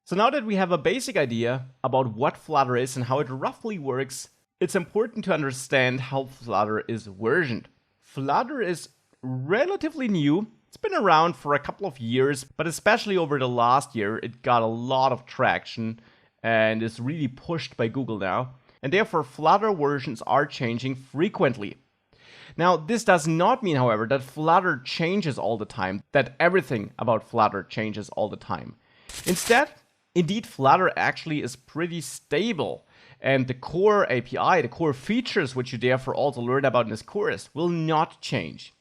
So now that we have a basic idea about what Flutter is and how it roughly works, it's important to understand how Flutter is versioned. Flutter is relatively new. It's been around for a couple of years, but especially over the last year, it got a lot of traction and is really pushed by Google now. And therefore, Flutter versions are changing frequently. Now, this does not mean, however, that Flutter changes all the time, that everything about Flutter changes all the time. Indeed, Flutter actually is pretty stable. And the core API, the core features, which you therefore also learn about in this course, will not change.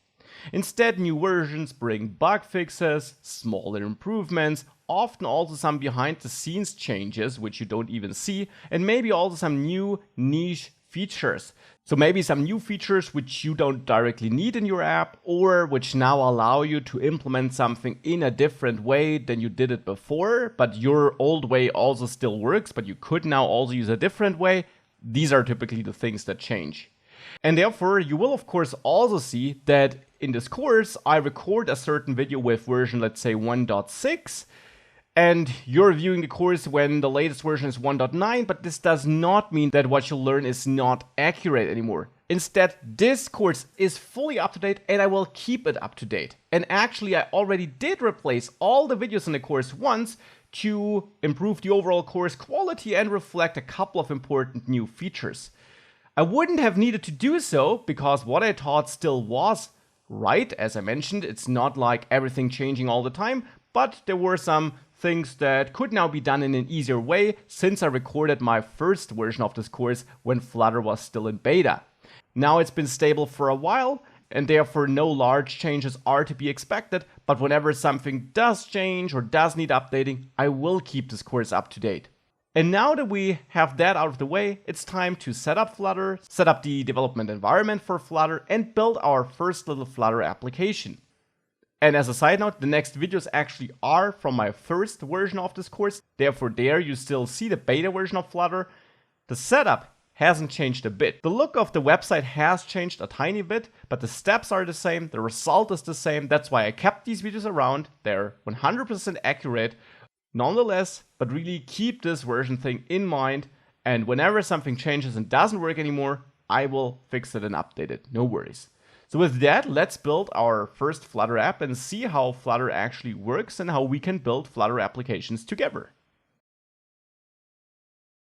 Instead, new versions bring bug fixes, smaller improvements, often also some behind-the-scenes changes, which you don't even see, and maybe also some new niche features. So maybe some new features which you don't directly need in your app, or which now allow you to implement something in a different way than you did it before, but your old way also still works, but you could now also use a different way. These are typically the things that change. And therefore, you will of course also see that in this course, I record a certain video with version, let's say 1.6, and you're viewing the course when the latest version is 1.9, but this does not mean that what you learn is not accurate anymore. Instead, this course is fully up to date and I will keep it up to date. And actually, I already did replace all the videos in the course once to improve the overall course quality and reflect a couple of important new features. I wouldn't have needed to do so because what I taught still was right. As I mentioned, it's not like everything changing all the time, but there were some things that could now be done in an easier way since I recorded my first version of this course when Flutter was still in beta. Now it's been stable for a while and therefore no large changes are to be expected, but whenever something does change or does need updating, I will keep this course up to date. And now that we have that out of the way, it's time to set up Flutter, set up the development environment for Flutter, and build our first little Flutter application. And as a side note, the next videos actually are from my first version of this course. Therefore, there you still see the beta version of Flutter. The setup hasn't changed a bit. The look of the website has changed a tiny bit, but the steps are the same. The result is the same. That's why I kept these videos around. They're 100% accurate. Nonetheless, but really keep this version thing in mind. And whenever something changes and doesn't work anymore, I will fix it and update it. No worries. So with that, let's build our first Flutter app and see how Flutter actually works and how we can build Flutter applications together.